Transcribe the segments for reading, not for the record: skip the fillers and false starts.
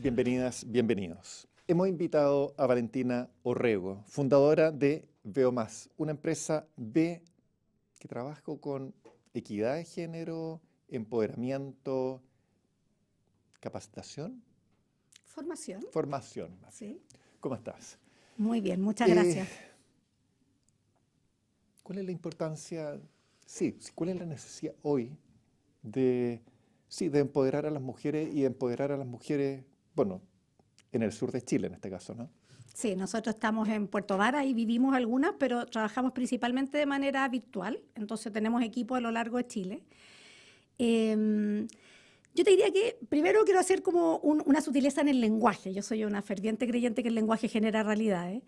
bienvenidas, bienvenidos. Hemos invitado a Valentina Orrego, fundadora de Veo Más, una empresa que trabaja con equidad de género, empoderamiento, capacitación, Formación. formación. Sí. ¿Cómo estás? Muy bien, muchas gracias. ¿Cuál es la importancia, cuál es la necesidad hoy de empoderar a las mujeres y empoderar a las mujeres, bueno, en el sur de Chile en este caso, ¿no? Sí, nosotros estamos en Puerto Vara y vivimos algunas, pero trabajamos principalmente de manera virtual, entonces tenemos equipos a lo largo de Chile. Yo te diría que primero quiero hacer como una sutileza en el lenguaje. Yo soy una ferviente creyente que el lenguaje genera realidades.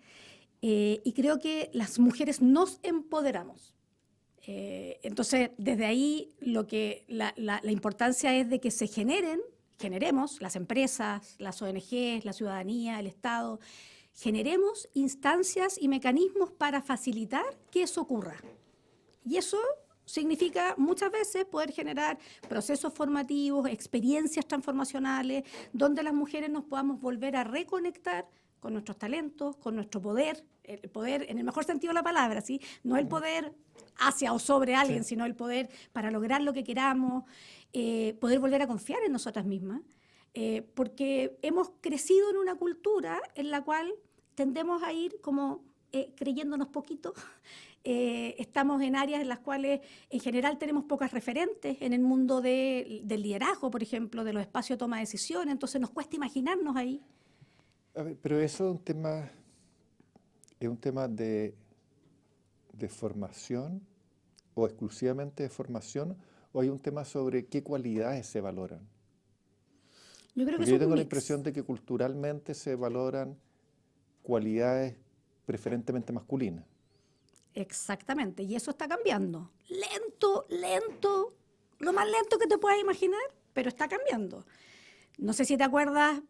Y creo que las mujeres nos empoderamos. Entonces, desde ahí la importancia es de que generemos las empresas, las ONGs, la ciudadanía, el Estado, generemos instancias y mecanismos para facilitar que eso ocurra. Y eso significa muchas veces poder generar procesos formativos, experiencias transformacionales, donde las mujeres nos podamos volver a reconectar con nuestros talentos, con nuestro poder, el poder en el mejor sentido de la palabra, ¿sí? No el poder hacia o sobre alguien, sino el poder para lograr lo que queramos, poder volver a confiar en nosotras mismas, porque hemos crecido en una cultura en la cual tendemos a ir como creyéndonos poquito. Estamos en áreas en las cuales en general tenemos pocas referentes en el mundo del liderazgo, por ejemplo, de los espacios de toma de decisiones, entonces nos cuesta imaginarnos ahí. A ver, pero eso es un tema de formación o exclusivamente de formación, o hay un tema sobre qué cualidades se valoran. Yo creo que Porque yo es un tengo la mix. impresión de que culturalmente se valoran cualidades preferentemente masculinas. Exactamente, y eso está cambiando. Lento, lento, lo más lento que te puedas imaginar, pero está cambiando. No sé si te acuerdas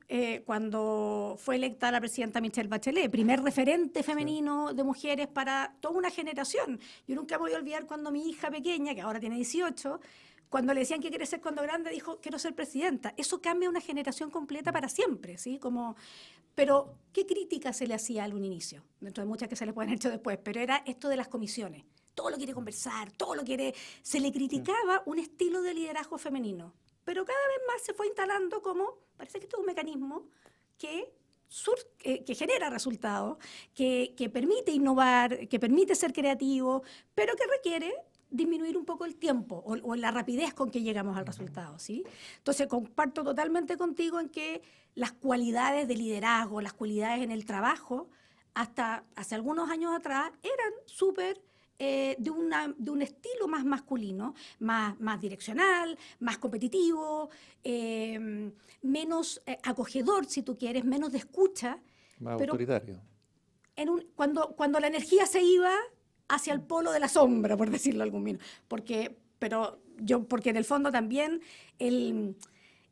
cuando fue electa la presidenta Michelle Bachelet, primer referente femenino de mujeres para toda una generación. Yo nunca me voy a olvidar cuando mi hija pequeña, que ahora tiene 18, cuando le decían que quiere ser cuando grande, dijo, quiero ser presidenta. Eso cambia una generación completa para siempre, ¿sí? Pero, ¿qué crítica se le hacía al un inicio? Dentro de muchas que se le pueden haber hecho después, pero era esto de las comisiones. Todo lo quiere conversar, todo lo quiere... Se le criticaba un estilo de liderazgo femenino. Pero cada vez más se fue instalando como, parece que esto es un mecanismo que genera resultados, que permite innovar, que permite ser creativo, pero que requiere disminuir un poco el tiempo o la rapidez con que llegamos al resultado, ¿sí? Entonces, comparto totalmente contigo en que las cualidades de liderazgo, las cualidades en el trabajo, hasta hace algunos años atrás, eran súper de un estilo más masculino, más direccional, más competitivo, menos acogedor, si tú quieres, menos de escucha. Más Pero autoritario. cuando la energía se iba hacia el polo de la sombra, por decirlo de algún modo. Porque en el fondo también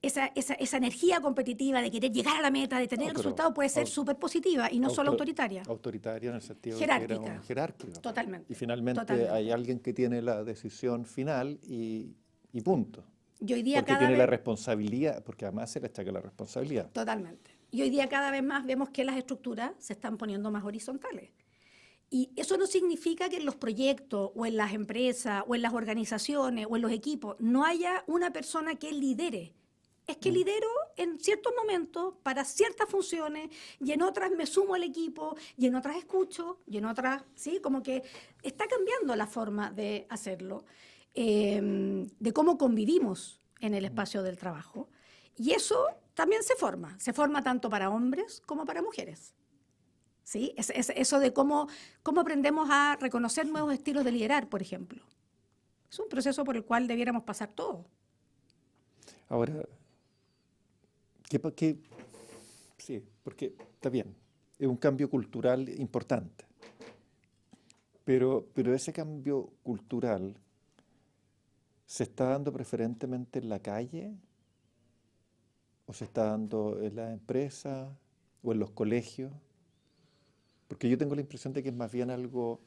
esa energía competitiva de querer llegar a la meta, de tener No, el pero resultado, puede ser súper positiva y no solo autoritaria. Autoritaria en el sentido de que era Jerárquica. un jerárquico. Totalmente. Y finalmente Totalmente. hay alguien que tiene la decisión final y punto. Y hoy día Porque cada tiene la vez... responsabilidad, porque además se le achaca la responsabilidad. Totalmente. Y hoy día cada vez más vemos que las estructuras se están poniendo más horizontales. Y eso no significa que en los proyectos o en las empresas o en las organizaciones o en los equipos no haya una persona que lidere. Es que lidero en ciertos momentos para ciertas funciones y en otras me sumo al equipo y en otras escucho y en otras, ¿sí? Como que está cambiando la forma de hacerlo, de cómo convivimos en el espacio del trabajo. Y eso también se forma tanto para hombres como para mujeres. ¿Sí? Eso de cómo aprendemos a reconocer nuevos estilos de liderar, por ejemplo. Es un proceso por el cual debiéramos pasar todos. Ahora, sí, porque está bien, es un cambio cultural importante, pero ese cambio cultural se está dando preferentemente en la calle o se está dando en las empresas o en los colegios, porque yo tengo la impresión de que es más bien algo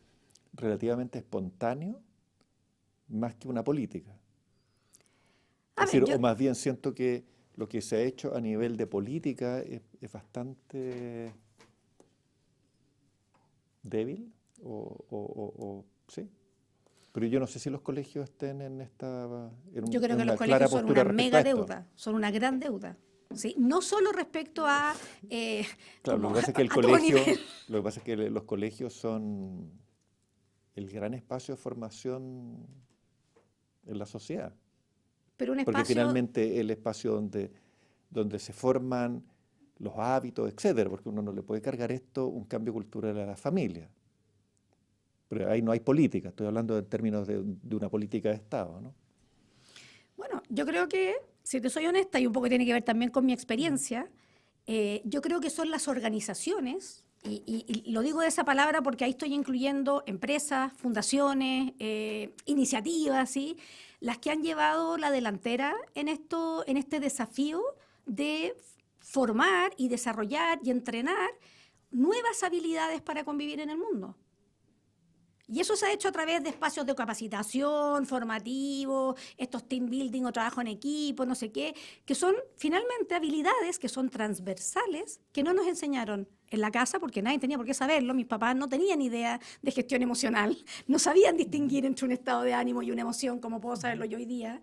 relativamente espontáneo más que una política. A Es ver, decir, o más bien siento que lo que se ha hecho a nivel de política es bastante débil, sí. Pero yo no sé si los colegios estén Yo creo en que los una clara colegios son postura una respecto a mega esto. deuda, son una gran deuda. ¿Sí? No solo respecto a, Claro, lo como que pasa es que a todo nivel, lo que pasa es que los colegios son el gran espacio de formación en la sociedad, pero un porque espacio. finalmente el espacio donde se forman los hábitos, etcétera, porque uno no le puede cargar un cambio cultural a la familia. Pero ahí no hay política, estoy hablando en términos de una política de Estado, ¿no? Bueno, yo creo que, si te soy honesta, y un poco tiene que ver también con mi experiencia, yo creo que son las organizaciones, y lo digo de esa palabra porque ahí estoy incluyendo empresas, fundaciones, iniciativas, ¿sí? Las que han llevado la delantera en este desafío de formar y desarrollar y entrenar nuevas habilidades para convivir en el mundo. Y eso se ha hecho a través de espacios de capacitación, formativos, estos team building o trabajo en equipo, no sé qué, que son finalmente habilidades que son transversales, que no nos enseñaron en la casa, porque nadie tenía por qué saberlo. Mis papás no tenían idea de gestión emocional, no sabían distinguir entre un estado de ánimo y una emoción, como puedo saberlo yo hoy día.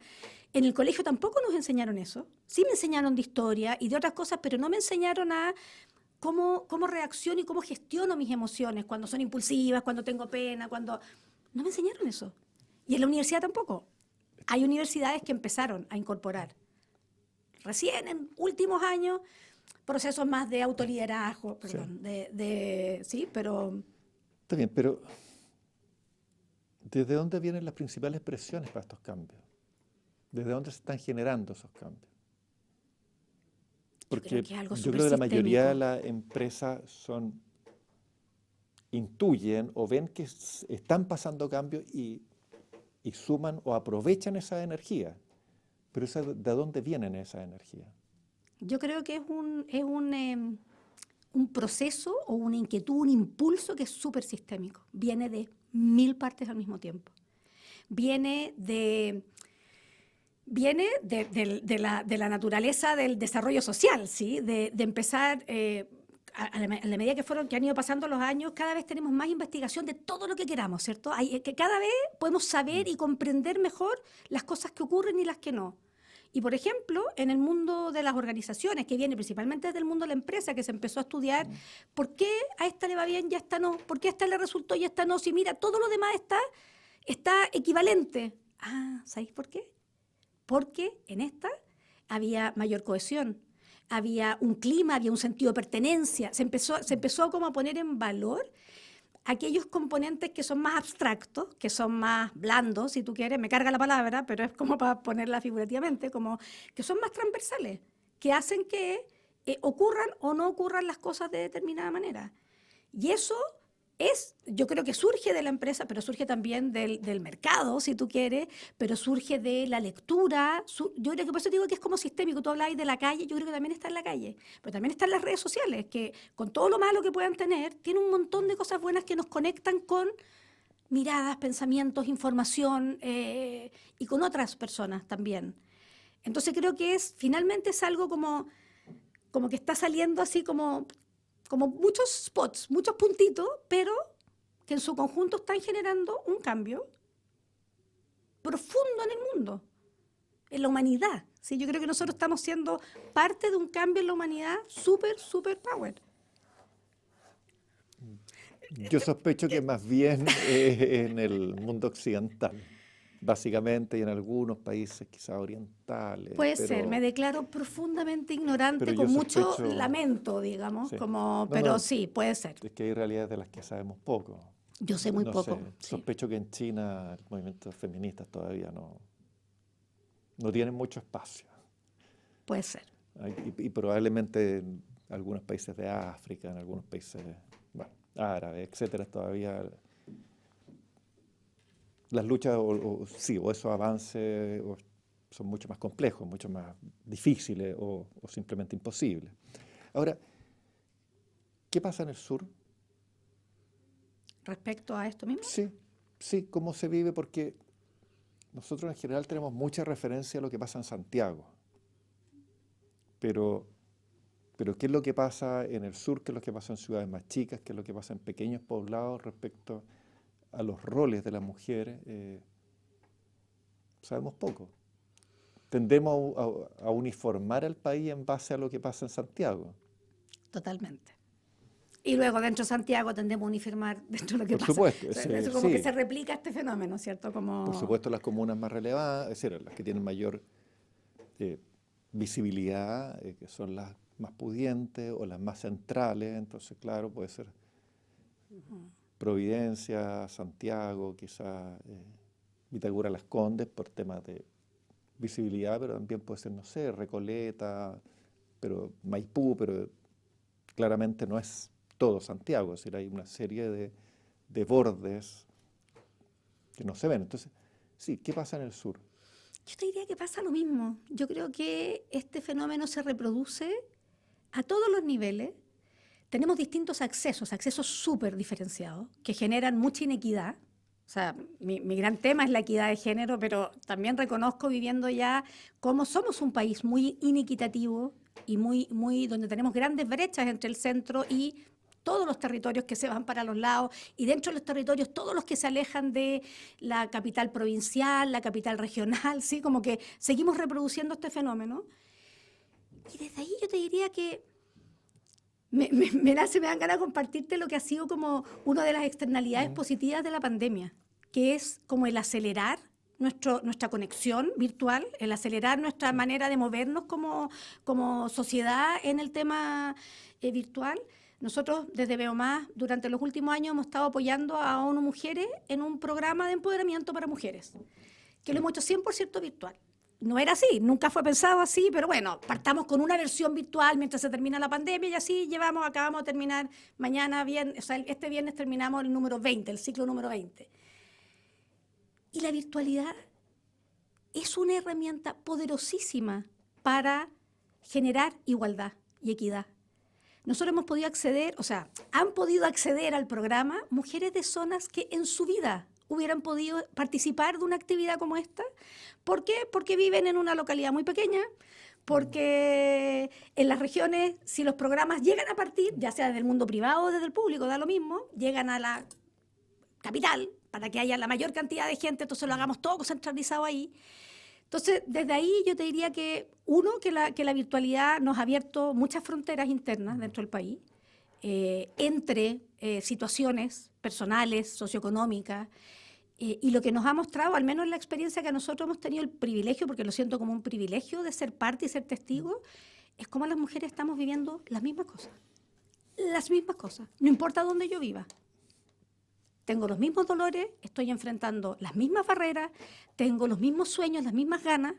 En el colegio tampoco nos enseñaron eso. Sí me enseñaron de historia y de otras cosas, pero no me enseñaron a cómo reacciono y cómo gestiono mis emociones cuando son impulsivas, cuando tengo pena, cuando... No me enseñaron eso. Y en la universidad tampoco. Hay universidades que empezaron a incorporar, recién en últimos años, procesos más de autoliderazgo, Sí. perdón, sí, pero Está bien, pero ¿desde dónde vienen las principales presiones para estos cambios? ¿Desde dónde se están generando esos cambios? yo creo Porque que es algo yo súper creo que la mayoría de sistémico. las empresas intuyen o ven que están pasando cambios y suman o aprovechan esa energía. Pero ¿de dónde vienen esas energías? Yo creo que es un proceso o una inquietud, un impulso que es súper sistémico. Viene de mil partes al mismo tiempo. Viene de la naturaleza del desarrollo social, ¿sí? De empezar, a la medida que han ido pasando los años, cada vez tenemos más investigación de todo lo que queramos, ¿cierto? Que cada vez podemos saber y comprender mejor las cosas que ocurren y las que no. Y, por ejemplo, en el mundo de las organizaciones, que viene principalmente desde el mundo de la empresa, que se empezó a estudiar por qué a esta le va bien y a esta no, por qué a esta le resultó y a esta no, si mira, todo lo demás está equivalente. Ah, ¿sabéis por qué? Porque en esta había mayor cohesión, había un clima, había un sentido de pertenencia, se empezó como a poner en valor aquellos componentes que son más abstractos, que son más blandos, si tú quieres, me carga la palabra, pero es como para ponerla figurativamente, como que son más transversales, que hacen que ocurran o no ocurran las cosas de determinada manera. Y eso yo creo que surge de la empresa, pero surge también del mercado, si tú quieres, pero surge de la lectura. Yo creo que por eso digo que es como sistémico. Tú habláis de la calle, yo creo que también está en la calle, pero también están las redes sociales, que con todo lo malo que puedan tener, tienen un montón de cosas buenas que nos conectan con miradas, pensamientos, información y con otras personas también. Entonces creo que finalmente es algo como que está saliendo así como muchos spots, muchos puntitos, pero que en su conjunto están generando un cambio profundo en el mundo, en la humanidad. ¿Sí? Yo creo que nosotros estamos siendo parte de un cambio en la humanidad súper, súper power. Yo sospecho que más bien en el mundo occidental, básicamente, y en algunos países quizás orientales, Puede ser, me declaro profundamente ignorante, yo con mucho sospecho, lamento, digamos, sí. No, pero no, sí, puede ser. es que hay realidades de las que sabemos poco. Yo sé muy No poco, sé, sí, sospecho que en China el movimiento feminista todavía no tiene mucho espacio. puede ser. Y probablemente en algunos países de África, en algunos países, bueno, árabes, etcétera, todavía las luchas sí, o esos avances son mucho más complejos, mucho más difíciles o simplemente imposibles. Ahora, ¿qué pasa en el sur? Respecto a esto mismo, Sí, sí, ¿cómo se vive? Porque nosotros en general tenemos mucha referencia a lo que pasa en Santiago. pero, pero ¿qué es lo que pasa en el sur? ¿Qué es lo que pasa en ciudades más chicas? ¿Qué es lo que pasa en pequeños poblados respecto a los roles de las mujeres? Sabemos poco. Tendemos a uniformar al país en base a lo que pasa en Santiago. Totalmente. Y luego dentro de Santiago tendemos a uniformar dentro de lo que Por pasa. supuesto, Eso como que sí. se replica este fenómeno, ¿cierto? Por supuesto, las comunas más relevantes, es decir, las que tienen mayor visibilidad, que son las más pudientes o las más centrales. Entonces, claro, puede ser Providencia, Santiago, quizás Vitacura Las Condes por temas de visibilidad, pero también puede ser, no sé, Recoleta, pero Maipú, pero claramente no es todo Santiago, es decir, hay una serie de bordes que no se ven. Entonces, sí, ¿qué pasa en el sur? Yo te diría que pasa lo mismo. Yo creo que este fenómeno se reproduce a todos los niveles. Tenemos distintos accesos súper diferenciados, que generan mucha inequidad. O sea, mi gran tema es la equidad de género, pero también reconozco viviendo ya cómo somos un país muy inequitativo y donde tenemos grandes brechas entre el centro y todos los territorios que se van para los lados, y dentro de los territorios todos los que se alejan de la capital provincial, la capital regional, ¿sí? Como que seguimos reproduciendo este fenómeno. Y desde ahí yo te diría que me dan ganas de compartirte lo que ha sido como una de las externalidades positivas de la pandemia, que es como el acelerar nuestra conexión virtual, el acelerar nuestra manera de movernos como sociedad en el tema virtual. Nosotros desde Beomás durante los últimos años hemos estado apoyando a ONU Mujeres en un programa de empoderamiento para mujeres, que lo hemos hecho 100% virtual. No era así, nunca fue pensado así, pero bueno, partamos con una versión virtual mientras se termina la pandemia y así acabamos de terminar mañana, este viernes terminamos el número 20, el ciclo número 20. Y la virtualidad es una herramienta poderosísima para generar igualdad y equidad. Nosotros hemos podido acceder, han podido acceder al programa mujeres de zonas que en su vida hubieran podido participar de una actividad como esta. ¿Por qué? Porque viven en una localidad muy pequeña, porque en las regiones, si los programas llegan a partir, ya sea desde el mundo privado o desde el público, da lo mismo, llegan a la capital para que haya la mayor cantidad de gente, entonces lo hagamos todo centralizado ahí. Entonces, desde ahí yo te diría que, que la virtualidad nos ha abierto muchas fronteras internas dentro del país, entre situaciones personales, socioeconómicas, y lo que nos ha mostrado, al menos en la experiencia que nosotros hemos tenido el privilegio, porque lo siento como un privilegio de ser parte y ser testigo, es cómo las mujeres estamos viviendo las mismas cosas, no importa dónde yo viva. Tengo los mismos dolores, estoy enfrentando las mismas barreras, tengo los mismos sueños, las mismas ganas.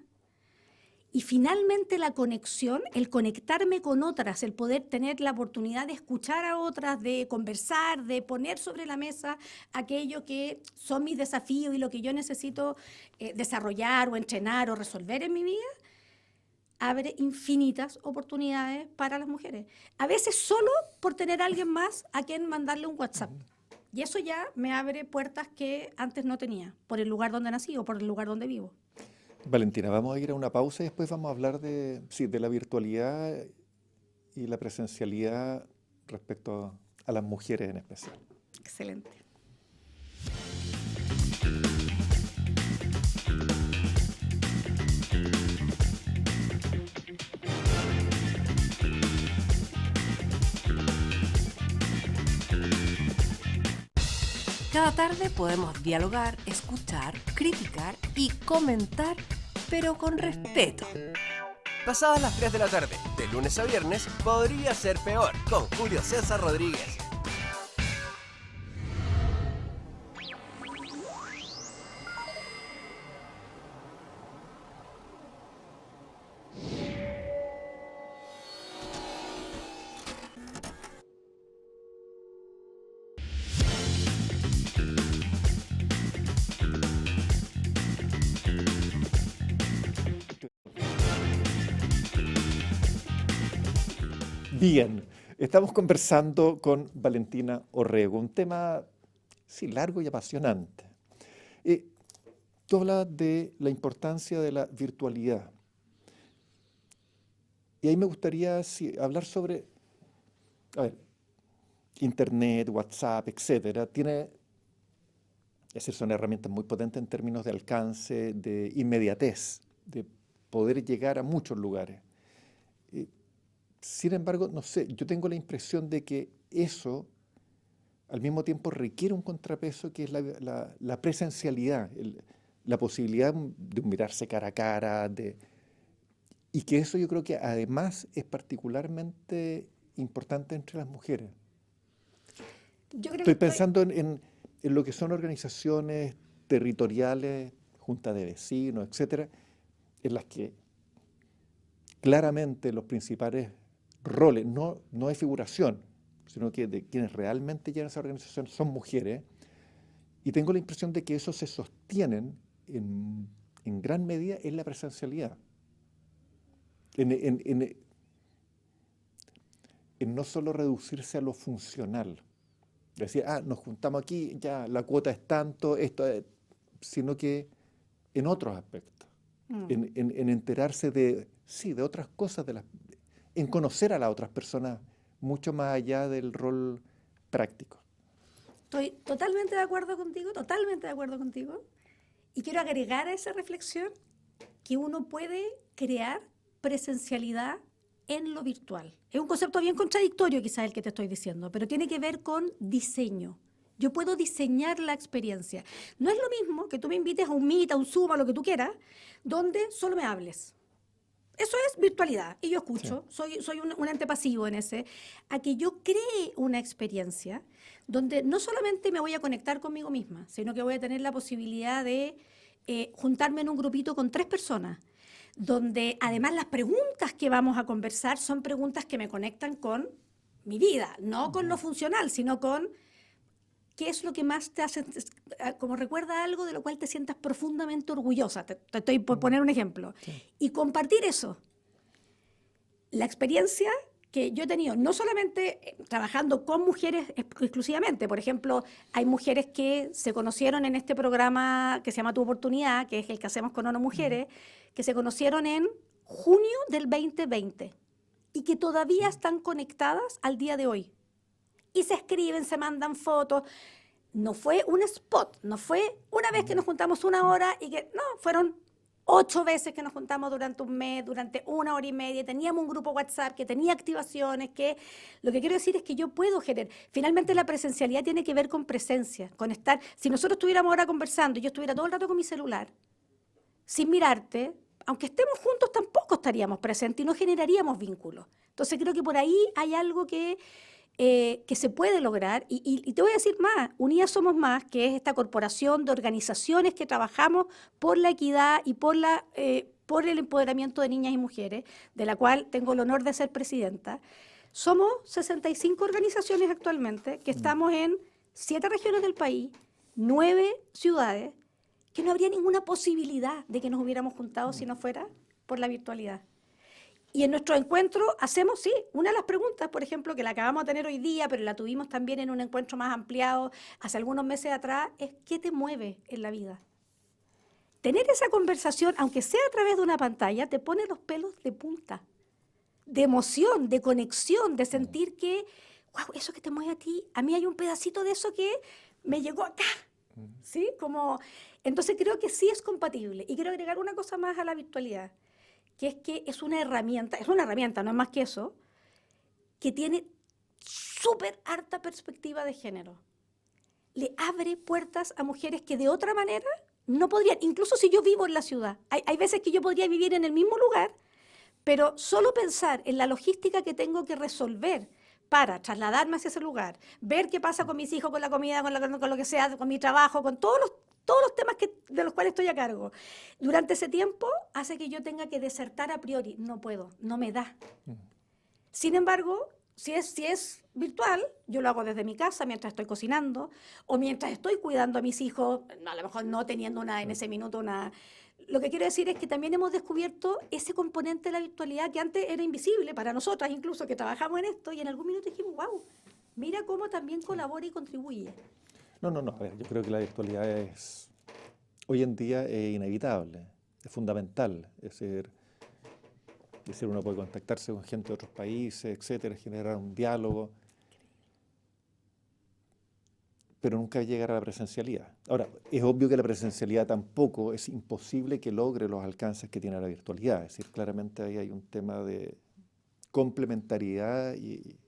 Y finalmente la conexión, el conectarme con otras, el poder tener la oportunidad de escuchar a otras, de conversar, de poner sobre la mesa aquello que son mis desafíos y lo que yo necesito desarrollar o entrenar o resolver en mi vida, abre infinitas oportunidades para las mujeres. A veces solo por tener a alguien más a quien mandarle un WhatsApp. Y eso ya me abre puertas que antes no tenía, por el lugar donde nací o por el lugar donde vivo. Valentina, vamos a ir a una pausa y después vamos a hablar de la virtualidad y la presencialidad respecto a las mujeres en especial. Excelente. Cada tarde podemos dialogar, escuchar, criticar y comentar, pero con respeto. Pasadas las 3 de la tarde, de lunes a viernes, podría ser peor, con Julio César Rodríguez. Bien, estamos conversando con Valentina Orrego, un tema, sí, largo y apasionante. Tú hablas de la importancia de la virtualidad. Y ahí me gustaría hablar sobre, a ver, Internet, WhatsApp, etcétera. Es decir, son herramientas muy potentes en términos de alcance, de inmediatez, de poder llegar a muchos lugares. Sin embargo, no sé, yo tengo la impresión de que eso al mismo tiempo requiere un contrapeso que es la presencialidad, la posibilidad de mirarse cara a cara, y que eso yo creo que además es particularmente importante entre las mujeres. Yo creo Estoy que pensando en lo que son organizaciones territoriales, juntas de vecinos, etcétera, en las que claramente los principales roles, no hay figuración, sino que de quienes realmente llevan esa organización son mujeres, y tengo la impresión de que eso se sostienen en gran medida en la presencialidad, en no solo reducirse a lo funcional, decir, nos juntamos aquí, ya la cuota es tanto, sino que en otros aspectos, en enterarse de otras cosas, en conocer a las otras personas mucho más allá del rol práctico. estoy totalmente de acuerdo contigo, totalmente de acuerdo contigo. Y quiero agregar a esa reflexión que uno puede crear presencialidad en lo virtual. Es un concepto bien contradictorio quizás el que te estoy diciendo, pero tiene que ver con diseño. Yo puedo diseñar la experiencia. No es lo mismo que tú me invites a un Meet, a un Zoom, a lo que tú quieras, donde solo me hables. Eso es virtualidad, y yo escucho, soy un ente pasivo en ese, a que yo cree una experiencia donde no solamente me voy a conectar conmigo misma, sino que voy a tener la posibilidad de juntarme en un grupito con 3 personas, donde además las preguntas que vamos a conversar son preguntas que me conectan con mi vida, no con lo funcional, sino con qué es lo que más te hace, como recuerda algo de lo cual te sientas profundamente orgullosa. Te estoy por poner un ejemplo. Sí. Y compartir eso. La experiencia que yo he tenido, no solamente trabajando con mujeres exclusivamente, por ejemplo, hay mujeres que se conocieron en este programa que se llama Tu Oportunidad, que es el que hacemos con ONU Mujeres, que se conocieron en junio del 2020 y que todavía están conectadas al día de hoy. Y se escriben, se mandan fotos. No fue un spot, no fue una vez que nos juntamos 1 hora y que, no, fueron 8 veces que nos juntamos durante un mes, durante 1 hora y media. Teníamos un grupo WhatsApp que tenía activaciones, que lo que quiero decir es que yo puedo generar. Finalmente la presencialidad tiene que ver con presencia, con estar. Si nosotros estuviéramos ahora conversando y yo estuviera todo el rato con mi celular, sin mirarte, aunque estemos juntos tampoco estaríamos presentes y no generaríamos vínculos. Entonces creo que por ahí hay algo que se puede lograr, y te voy a decir más, Unidas Somos Más, que es esta corporación de organizaciones que trabajamos por la equidad y por el empoderamiento de niñas y mujeres, de la cual tengo el honor de ser presidenta. Somos 65 organizaciones actualmente, que estamos en 7 regiones del país, 9 ciudades, que no habría ninguna posibilidad de que nos hubiéramos juntado si no fuera por la virtualidad. Y en nuestro encuentro hacemos, sí, una de las preguntas, por ejemplo, que la acabamos de tener hoy día, pero la tuvimos también en un encuentro más ampliado hace algunos meses atrás, es ¿qué te mueve en la vida? Tener esa conversación, aunque sea a través de una pantalla, te pone los pelos de punta, de emoción, de conexión, de sentir que, wow, eso que te mueve a ti, a mí hay un pedacito de eso que me llegó acá, ¿sí? Entonces creo que sí es compatible. Y quiero agregar una cosa más a la virtualidad, que es una herramienta, no es más que eso, que tiene súper harta perspectiva de género. Le abre puertas a mujeres que de otra manera no podrían, incluso si yo vivo en la ciudad. Hay veces que yo podría vivir en el mismo lugar, pero solo pensar en la logística que tengo que resolver para trasladarme hacia ese lugar, ver qué pasa con mis hijos, con la comida, con lo que sea, con mi trabajo, con todos los temas de los cuales estoy a cargo. Durante ese tiempo hace que yo tenga que desertar a priori. No puedo, no me da. Sin embargo, si es virtual, yo lo hago desde mi casa mientras estoy cocinando o mientras estoy cuidando a mis hijos, a lo mejor no teniendo en ese minuto una... Lo que quiero decir es que también hemos descubierto ese componente de la virtualidad que antes era invisible para nosotras, incluso que trabajamos en esto, y en algún minuto dijimos, wow, mira cómo también colabora y contribuye. No, a ver, yo creo que la virtualidad hoy en día es inevitable, es fundamental. Es decir, decir, uno puede contactarse con gente de otros países, etcétera, generar un diálogo, pero nunca llegar a la presencialidad. Ahora, es obvio que la presencialidad tampoco es imposible que logre los alcances que tiene la virtualidad. Es decir, claramente ahí hay un tema de complementariedad y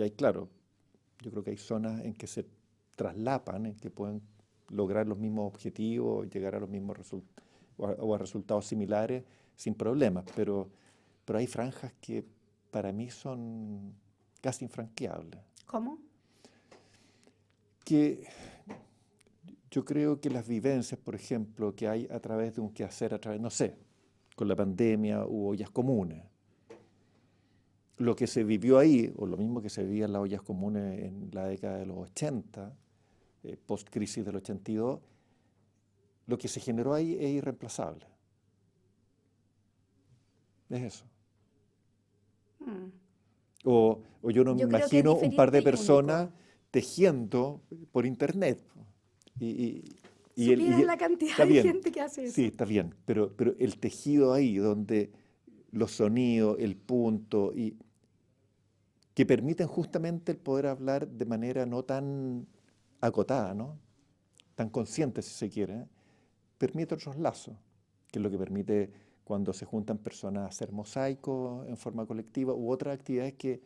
hay, claro, yo creo que hay zonas en que se traslapan, en que pueden lograr los mismos objetivos, llegar a los mismos resultados o a resultados similares sin problemas, pero hay franjas que para mí son casi infranqueables. ¿Cómo? Que yo creo que las vivencias, por ejemplo, que hay a través de un quehacer, a través, no sé, con la pandemia u ollas comunes, lo que se vivió ahí, o lo mismo que se vivía en las ollas comunes en la década de los 80, post-crisis del 82, lo que se generó ahí es irreemplazable. Es eso. O yo no me Yo creo que es imagino un par de diferente y personas único. tejiendo por internet. Supieras la cantidad está de bien, gente que hace eso. sí, está bien, pero el tejido ahí, donde los sonidos, el punto, y que permiten justamente el poder hablar de manera no tan acotada, ¿no? Tan consciente, si se quiere, permite otros lazos, que es lo que permite cuando se juntan personas a hacer mosaicos en forma colectiva u otras actividades que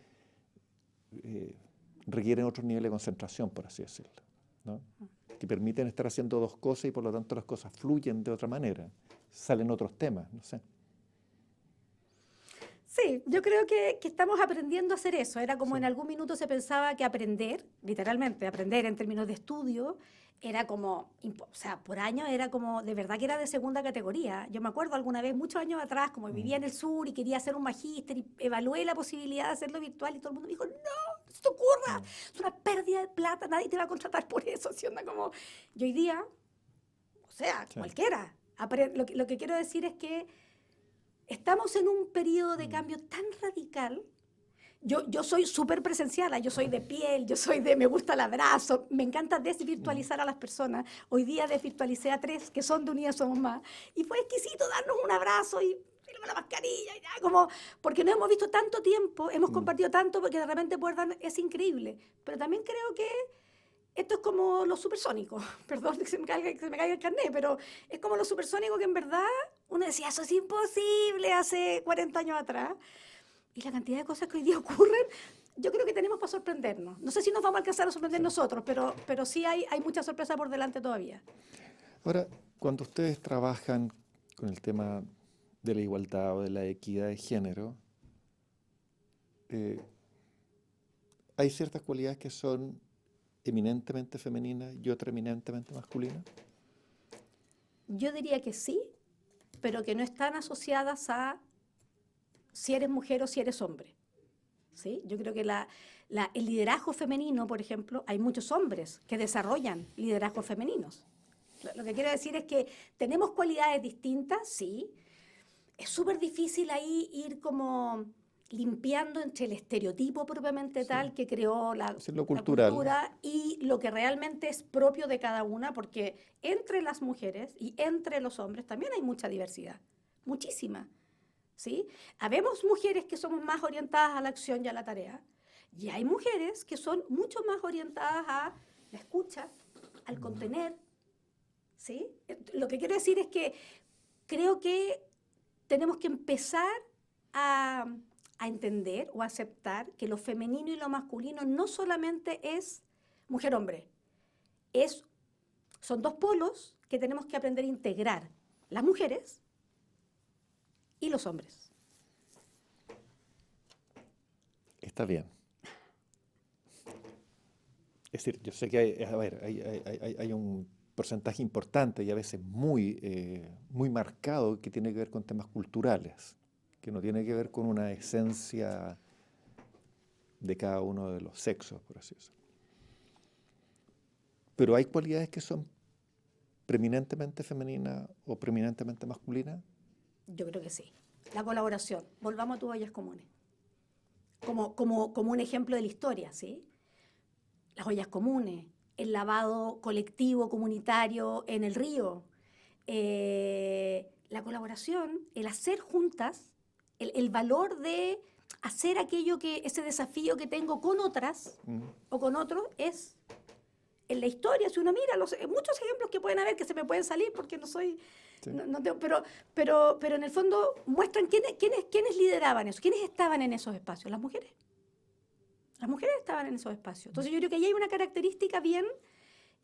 requieren otro nivel de concentración, por así decirlo, ¿no? Que permiten estar haciendo dos cosas y por lo tanto las cosas fluyen de otra manera, salen otros temas, no sé. Sí, yo creo que estamos aprendiendo a hacer eso. Era como en algún minuto se pensaba que aprender, literalmente, aprender en términos de estudio, era como, o sea, por años era como, de verdad que era de segunda categoría. Yo me acuerdo alguna vez, muchos años atrás, como vivía en el sur y quería hacer un magíster y evalué la posibilidad de hacerlo virtual y todo el mundo me dijo, no, no se te ocurra, es una pérdida de plata, nadie te va a contratar por eso. Así onda como, y hoy día, o sea, cualquiera. Lo que quiero decir es que estamos en un periodo de cambio tan radical. Yo soy súper presencial, yo soy de piel, yo soy de me gusta el abrazo, me encanta desvirtualizar a las personas. Hoy día desvirtualicé a 3 que son de Unidas Somos Más y fue exquisito darnos un abrazo y con la mascarilla, y ya, como, porque no hemos visto tanto tiempo, hemos compartido tanto, porque de repente es increíble. Pero también creo que esto es como los supersónicos, perdón que se me caiga el carnet, pero es como los supersónicos que en verdad uno decía, eso es imposible hace 40 años atrás. Y la cantidad de cosas que hoy día ocurren, yo creo que tenemos para sorprendernos. No sé si nos vamos a alcanzar a sorprender nosotros, pero sí hay mucha sorpresa por delante todavía. Ahora, cuando ustedes trabajan con el tema de la igualdad o de la equidad de género, hay ciertas cualidades que son eminentemente femeninas y otras eminentemente masculinas. Yo diría que sí, pero que no están asociadas a si eres mujer o si eres hombre. ¿Sí? Yo creo que el liderazgo femenino, por ejemplo, hay muchos hombres que desarrollan liderazgos femeninos. Lo que quiero decir es que tenemos cualidades distintas, sí. Es súper difícil ahí ir como limpiando entre el estereotipo propiamente tal que creó la cultura y lo que realmente es propio de cada una, porque entre las mujeres y entre los hombres también hay mucha diversidad, muchísima. ¿Sí? Habemos mujeres que somos más orientadas a la acción y a la tarea, y hay mujeres que son mucho más orientadas a la escucha, al contener. ¿Sí? Lo que quiero decir es que creo que tenemos que empezar a entender o a aceptar que lo femenino y lo masculino no solamente es mujer-hombre, son dos polos que tenemos que aprender a integrar, las mujeres y los hombres. Está bien. Es decir, yo sé que hay un porcentaje importante y a veces muy marcado que tiene que ver con temas culturales, que no tiene que ver con una esencia de cada uno de los sexos, por así decirlo. Pero hay cualidades que son preeminentemente femeninas o preeminentemente masculinas. Yo creo que sí. La colaboración. Volvamos a tus ollas comunes. Como un ejemplo de la historia, ¿sí? Las ollas comunes, el lavado colectivo, comunitario en el río, la colaboración, el hacer juntas el valor de hacer aquello ese desafío que tengo con otras o con otros es en la historia. Si uno mira muchos ejemplos que pueden haber que se me pueden salir porque no soy, Sí. no tengo, pero en el fondo muestran quiénes lideraban eso, quiénes estaban en esos espacios, las mujeres. Las mujeres estaban en esos espacios. Entonces yo creo que ahí hay una característica bien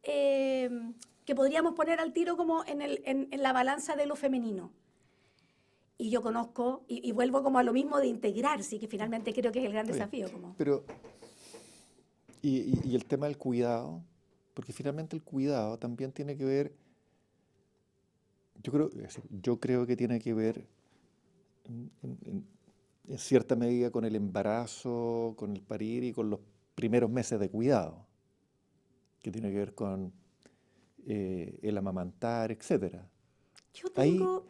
que podríamos poner al tiro como en la balanza de lo femenino. Y yo conozco, y vuelvo como a lo mismo de integrarse, que finalmente creo que es el gran Está bien. desafío. Como. Pero, y el tema del cuidado, porque finalmente el cuidado también tiene que ver, yo creo que tiene que ver en cierta medida con el embarazo, con el parir y con los primeros meses de cuidado, que tiene que ver con el amamantar, etcétera. Yo Ahí tengo...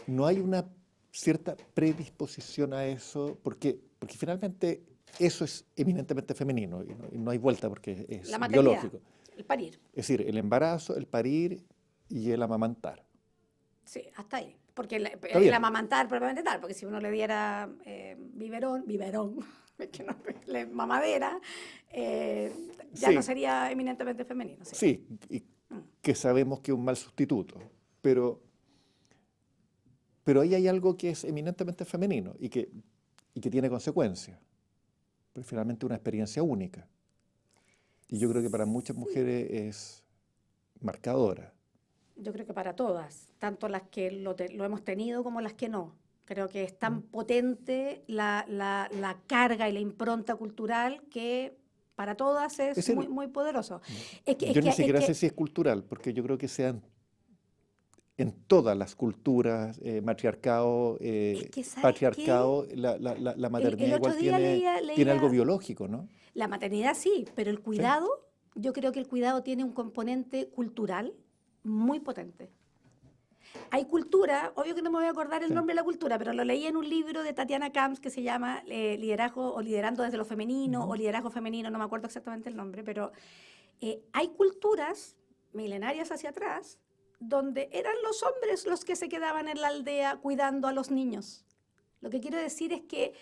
no hay una cierta predisposición a eso, porque finalmente eso es eminentemente femenino y no hay vuelta porque es La maternidad, biológico. el parir. Es decir, el embarazo, el parir y el amamantar. Sí, hasta ahí. Porque el bien. amamantar probablemente tal, porque si uno le diera biberón, es que no, mamadera, ya Sí. no sería eminentemente femenino. Sí. Sí, y que sabemos que es un mal sustituto, pero ahí hay algo que es eminentemente femenino y que tiene consecuencias, pero finalmente una experiencia única. Y yo creo que para muchas mujeres es marcadora. Yo creo que para todas, tanto las que lo hemos tenido como las que no. Creo que es tan potente la carga y la impronta cultural que para todas es decir, muy, muy poderoso. Yo ni siquiera sé si es cultural, porque yo creo que sean en todas las culturas, matriarcado, ¿sabes patriarcado, qué? la maternidad otro igual día tiene leía- algo biológico, ¿no? La maternidad sí, pero el cuidado, yo creo que el cuidado tiene un componente cultural muy potente. Hay cultura, obvio que no me voy a acordar el Sí. nombre de la cultura, pero lo leí en un libro de Tatiana Camps que se llama Liderazgo o Liderando desde lo femenino o Liderazgo femenino, no me acuerdo exactamente el nombre, pero hay culturas milenarias hacia atrás donde eran los hombres los que se quedaban en la aldea cuidando a los niños. Lo que quiero decir es que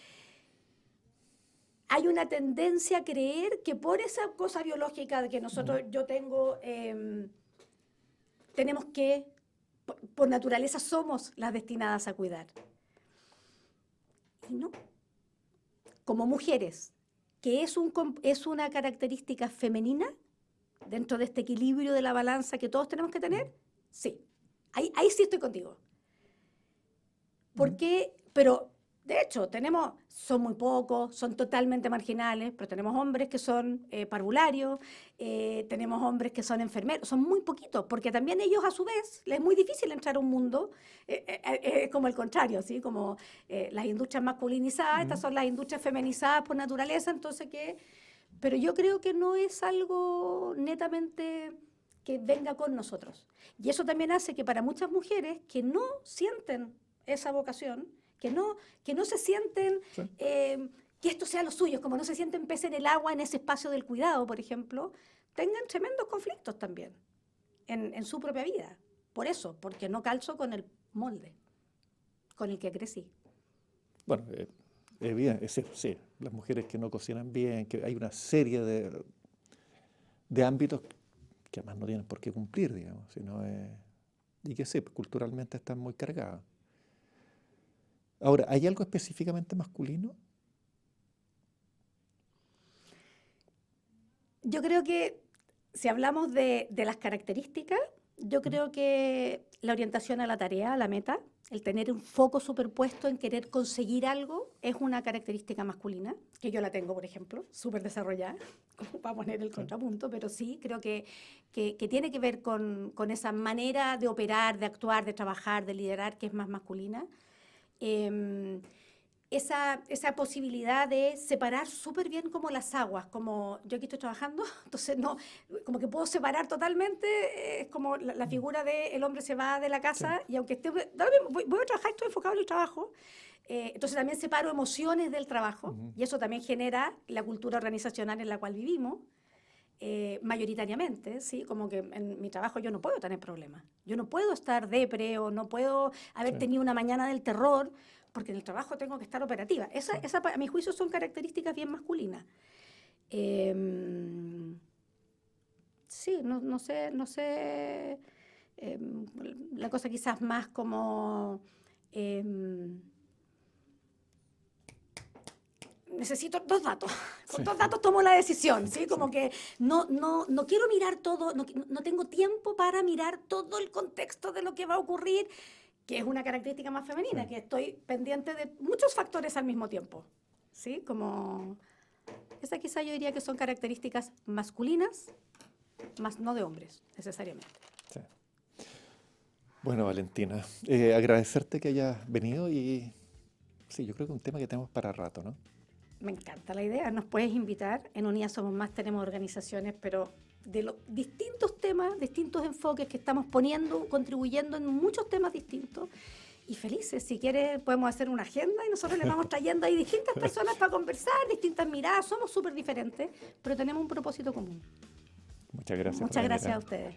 hay una tendencia a creer que por esa cosa biológica de que yo tengo, tenemos que, por naturaleza somos las destinadas a cuidar. Y no. Como mujeres, que es una característica femenina dentro de este equilibrio de la balanza que todos tenemos que tener, sí. Ahí sí estoy contigo. Porque, pero de hecho, son muy pocos, son totalmente marginales, pero tenemos hombres que son parvularios, tenemos hombres que son enfermeros, son muy poquitos, porque también ellos a su vez les es muy difícil entrar a un mundo, como el contrario, ¿sí? Como las industrias masculinizadas, estas son las industrias feminizadas por naturaleza, entonces pero yo creo que no es algo netamente que venga con nosotros. Y eso también hace que para muchas mujeres que no sienten esa vocación, que no se sienten que esto sea lo suyo, como no se sienten pez en el agua en ese espacio del cuidado, por ejemplo, tengan tremendos conflictos también en su propia vida. Por eso, porque no calzo con el molde con el que crecí. Bueno, es bien, es cierto, sí, las mujeres que no cocinan bien, que hay una serie de ámbitos que además no tienen por qué cumplir, digamos, sino, y que sí, culturalmente están muy cargadas. Ahora, ¿hay algo específicamente masculino? Yo creo que si hablamos de las características, yo creo que la orientación a la tarea, a la meta, el tener un foco superpuesto en querer conseguir algo, es una característica masculina, que yo la tengo, por ejemplo, súper desarrollada, como para poner el contrapunto, pero sí, creo que tiene que ver con esa manera de operar, de actuar, de trabajar, de liderar, que es más masculina. Esa posibilidad de separar súper bien como las aguas, como yo aquí estoy trabajando, entonces no, como que puedo separar totalmente, es como la figura de el hombre se va de la casa y aunque esté, voy a trabajar, estoy enfocado en el trabajo, entonces también separo emociones del trabajo y eso también genera la cultura organizacional en la cual vivimos. Mayoritariamente, ¿sí? Como que en mi trabajo yo no puedo tener problemas, yo no puedo estar depre o no puedo haber tenido una mañana del terror, porque en el trabajo tengo que estar operativa. Esa, a mi juicio, son características bien masculinas. Sí, no sé. La cosa quizás más como... necesito 2 datos. Con 2 datos tomo la decisión, ¿sí? Como que no quiero mirar todo, no tengo tiempo para mirar todo el contexto de lo que va a ocurrir, que es una característica más femenina, que estoy pendiente de muchos factores al mismo tiempo, ¿sí? Como... Esa quizá yo diría que son características masculinas, más no de hombres, necesariamente. Sí. Bueno, Valentina, agradecerte que hayas venido y sí, yo creo que es un tema que tenemos para rato, ¿no? Me encanta la idea, nos puedes invitar. En Unidas Somos Más tenemos organizaciones, pero de los distintos temas, distintos enfoques que estamos poniendo, contribuyendo en muchos temas distintos. Y felices, si quieres podemos hacer una agenda y nosotros le vamos trayendo ahí distintas personas para conversar, distintas miradas, somos súper diferentes, pero tenemos un propósito común. Muchas gracias. Muchas gracias a ustedes.